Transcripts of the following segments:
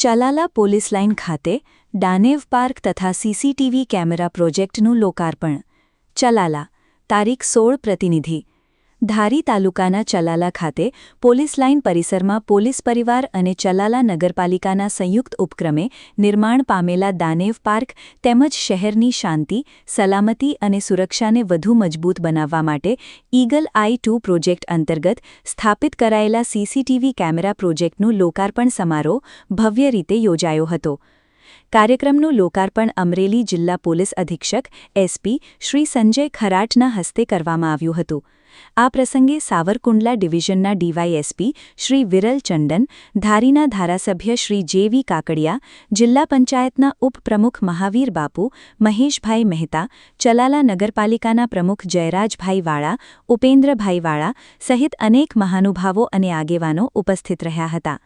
Chalala police line ખાતે ડાનેવ park તથા CCTV camera પ્રોજેક્ટનું લોકાર્પણ. ચલાલા તારીખ 16 પ્રતિનિધિ ધારી તાલુકાના ચલાલા ખાતે પોલીસ લાઇન પરિસરમાં પોલીસ પરિવાર અને ચલાલા નગરપાલિકાના સંયુક્ત ઉપક્રમે નિર્માણ પામેલા દાનેવ પાર્ક તેમજ શહેરની શાંતિ, સલામતી અને સુરક્ષાને વધુ મજબૂત બનાવવા માટે ઈગલ આઈ 2 પ્રોજેક્ટ અંતર્ગત સ્થાપિત કરાયેલા સીસીટીવી કેમેરા પ્રોજેક્ટનું લોકાર્પણ સમારોહ ભવ્ય રીતે યોજાયો હતો. કાર્યક્રમનું લોકાર્પણ અમરેલી જિલ્લા પોલીસ અધિક્ષક એસપી શ્રી સંજય ખરાટના હસ્તે કરવામાં આવ્યું હતું. આ પ્રસંગે સાવરકુંડલા ડિવિઝનના ડીવાયએસપી શ્રી વિરલ ચંદન, ધારીના ધારાસભ્ય શ્રી જે.વી. કાકડિયા, જિલ્લા પંચાયતના ઉપપ્રમુખ મહાવીર બાપુ, મહેશભાઈ મહેતા, ચલાલા નગરપાલિકાના પ્રમુખ જયરાજભાઈ વાળા, ઉપેન્દ્રભાઈ વાળા સહિત અનેક મહાનુભાવો અને આગેવાનો ઉપસ્થિત રહ્યા હતા.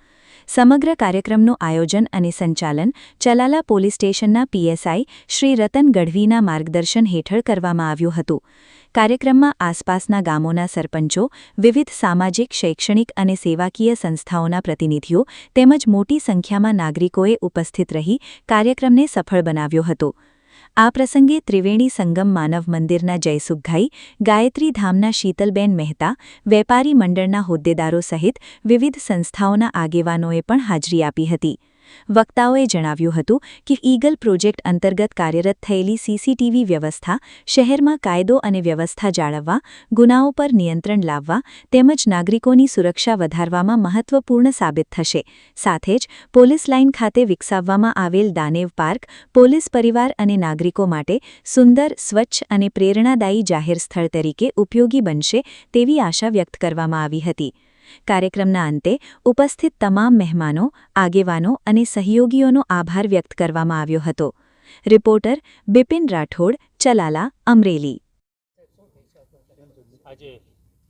સમગ્ર કાર્યક્રમનું આયોજન અને સંચાલન ચલાલા પોલીસ સ્ટેશનના પીએસઆઈ શ્રી રતન ગઢવીના માર્ગદર્શન હેઠળ કરવામાં આવ્યું હતું. કાર્યક્રમમાં આસપાસના ગામોના સરપંચો, વિવિધ સામાજિક, શૈક્ષણિક અને સેવાકીય સંસ્થાઓના પ્રતિનિધિઓ તેમજ મોટી સંખ્યામાં નાગરિકોએ ઉપસ્થિત રહી કાર્યક્રમને સફળ બનાવ્યો હતો. આ પ્રસંગે ત્રિવેણી સંગમ માનવ મંદિરના જયસુખભાઈ, ગાયત્રી ધામના શીતલબેન મહેતા, વેપારી મંડળના હોદ્દેદારો સહિત વિવિધ સંસ્થાઓના આગેવાનોએ પણ હાજરી આપી હતી. વક્તાઓએ જણાવ્યું હતું કે ઈગલ પ્રોજેક્ટ અંતર્ગત કાર્યરત થયેલી સીસીટીવી વ્યવસ્થા શહેરમાં કાયદો અને વ્યવસ્થા જાળવવા, ગુનાઓ પર નિયંત્રણ લાવવા તેમજ નાગરિકોની સુરક્ષા વધારવામાં મહત્વપૂર્ણ સાબિત થશે. સાથે જ પોલીસ લાઇન ખાતે વિકસાવવામાં આવેલ દાનેવ પાર્ક પોલીસ પરિવાર અને નાગરિકો માટે સુંદર, સ્વચ્છ અને પ્રેરણાદાયી જાહેર સ્થળ તરીકે ઉપયોગી બનશે તેવી આશા વ્યક્ત કરવામાં આવી હતી. કાર્યક્રમના અંતે ઉપસ્થિત તમામ મહેમાનો, આગેવાનો અને સહયોગીઓનો આભાર વ્યક્ત કરવામાં આવ્યો હતો. રિપોર્ટર બિપિન રાઠોડ, ચલાલા, અમરેલી. આજે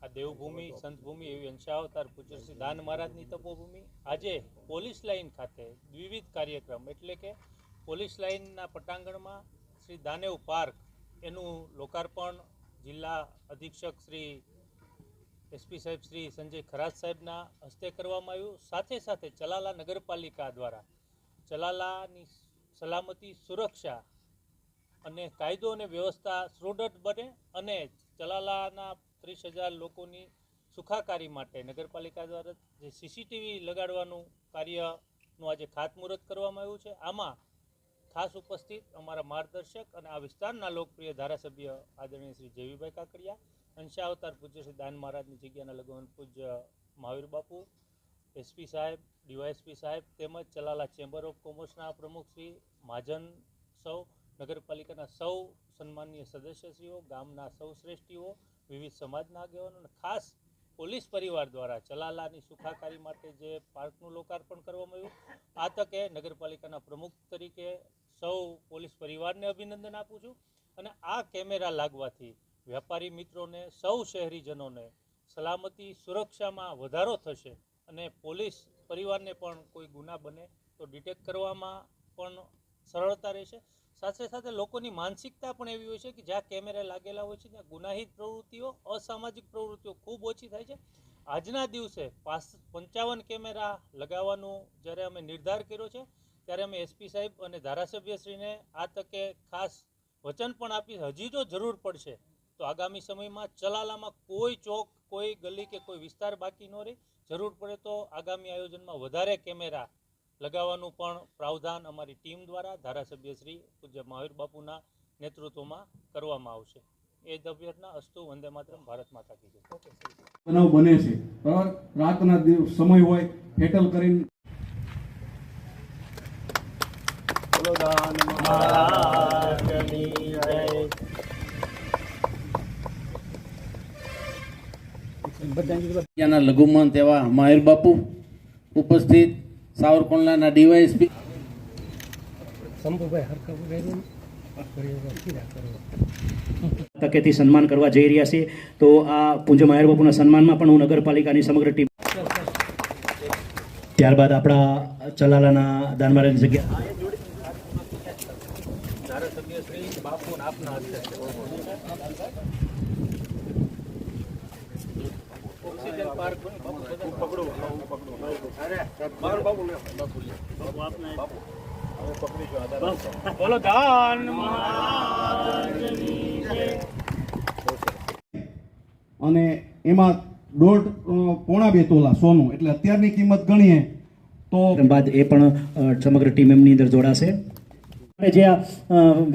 આ દેવભૂમિ, સંતભૂમિ એવી અંશાવતાર પૂજ્ય શ્રી દાન મહારાજની તપોભૂમિ. આજે પોલીસ લાઇન ખાતે વિવિધ કાર્યક્રમ એટલે કે પોલીસ લાઇનના પટાંગણમાં શ્રી દાનેવ પાર્ક એનું લોકાર્પણ જિલ્લા અધિક્ષક શ્રી એસપી સાહેબ શ્રી સંજય ખરાટ સાહેબના હસ્તે કરવામાં આવ્યું. સાથે સાથે ચલાલા નગરપાલિકા દ્વારા ચલાલાની સલામતી, સુરક્ષા અને કાયદો અને વ્યવસ્થા સુદૃઢ બને અને ચલાલાના 30,000 લોકોની સુખાકારી માટે નગરપાલિકા દ્વારા જે સીસીટીવી લગાડવાનું કાર્યનું આજે ખાતમુહૂર્ત કરવામાં આવ્યું છે. આમાં ખાસ ઉપસ્થિત અમારા માર્ગદર્શક અને આ વિસ્તારના લોકપ્રિય ધારાસભ્ય આદરણીય શ્રી જેવીભાઈ કાકડિયા, અંશાવતાર પૂજ્ય શ્રી દાન મહારાજની જગ્યાના લગન પૂજ્ય મહાવીર બાપુ, એસપી સાહેબ, ડીવાયએસપી સાહેબ તેમજ ચલાલા ચેમ્બર ઓફ કોમર્સના પ્રમુખ શ્રી મહાજન, સૌ નગરપાલિકાના સૌ સન્માનીય સદસ્યશ્રીઓ, ગામના સૌ શ્રેષ્ઠીઓ, વિવિધ સમાજના આગેવાનો અને ખાસ પોલીસ પરિવાર દ્વારા ચલાલાની સુખાકારી માટે જે પાર્કનું લોકાર્પણ કરવામાં આવ્યું. આ તકે નગરપાલિકાના પ્રમુખ તરીકે સૌ પોલીસ પરિવારને અભિનંદન આપું છું. અને આ કેમેરા લાગવાથી વેપારી મિત્રોને, સૌ શહેરીજનોને સલામતી, સુરક્ષામાં વધારો થશે અને પોલીસ પરિવારને પણ કોઈ ગુના બને તો ડિટેક્ટ કરવામાં પણ સરળતા રહેશે. સાથે સાથે લોકોની માનસિકતા પણ એવી હોય છે કે જ્યાં કેમેરા લાગેલા હોય છે ત્યાં ગુનાહિત પ્રવૃત્તિઓ, અસામાજિક પ્રવૃત્તિઓ ખૂબ ઓછી થાય છે. આજના દિવસે 55 કેમેરા લગાવવાનું જ્યારે અમે નિર્ધાર કર્યો છે ત્યારે અમે એસપી સાહેબ અને ધારાસભ્યશ્રીને આ તકે ખાસ વચન પણ આપી, હજી જો જરૂર પડશે તો આગામી સમયમાં ચલાલામાં કોઈ ચોક, કોઈ ગલી કે કોઈ વિસ્તાર બાકી ન રહે. જરૂર પડે તો આગામી આયોજનમાં વધારે કેમેરા લગાવવાનું પણ પ્રાવધાન અમારી ટીમ દ્વારા ધારાસભ્ય શ્રી પૂજ્ય મહાવીર બાપુના નેતૃત્વમાં કરવામાં આવશે. એ જ અભ્યર્થના. અસ્તુ. વંદે માતરમ. ભારત માતા કી જય. બનાવ બને છે, બરાબર. રાતના સમય હોય, ફેટલ કરીને બોલો દાન મહારાજની જય. લઘુમંત એવા મહાવીર બાપુ ઉપસ્થિત, સાવરકુંડલાના ડીવાયએસપી તકેથી સન્માન કરવા જઈ રહ્યા છે. તો આ પૂજ્ય મહાવીર બાપુના સન્માનમાં પણ હું નગરપાલિકાની સમગ્ર ટીમ, ત્યારબાદ આપણા ચલાલાના દાન મહારાજની જગ્યા ધારાસભ્ય શ્રી બાપુ આપના હસ્તે ઝુઓલોજિકલ પાર્ક બોલો દાન અને એમાં 1.5 તોલા સોનું, એટલે અત્યારની કિંમત ગણીએ તો બાદ એ પણ સમગ્ર ટીમ એમની અંદર જોડાશે. આપણે જે આ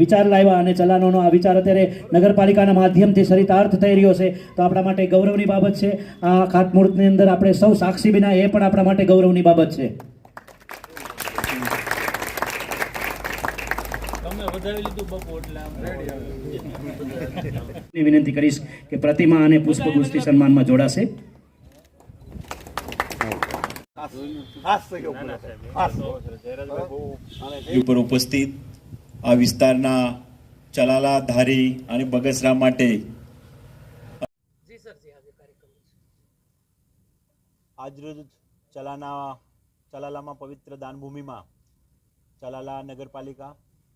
વિચાર લાવ્યા અને ચલાનોનો આ વિચાર અત્યારે નગરપાલિકાના માધ્યમથી ચરિતાર્થ થઈ રહ્યો છે, તો આપણા માટે ગૌરવની બાબત છે. આ ખાતમુહૂર્તની અંદર આપણે સૌ સાક્ષી બિના, એ પણ આપણા માટે ગૌરવની બાબત છે. તમે વધાવી લીધું બપો એટલે વિનંતી કરીશ કે પ્રતિમા અને પુષ્પગુચ્છથી સન્માનમાં જોડાશે. ઉપર ઉપસ્થિત આ વિસ્તારના ચલાલા, ધારી અને બગસરા માટે આજરોજ ચલાલામાં પવિત્ર દાનભૂમિમાં ચલાલા નગરપાલિકા,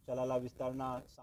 ચલાલા વિસ્તારના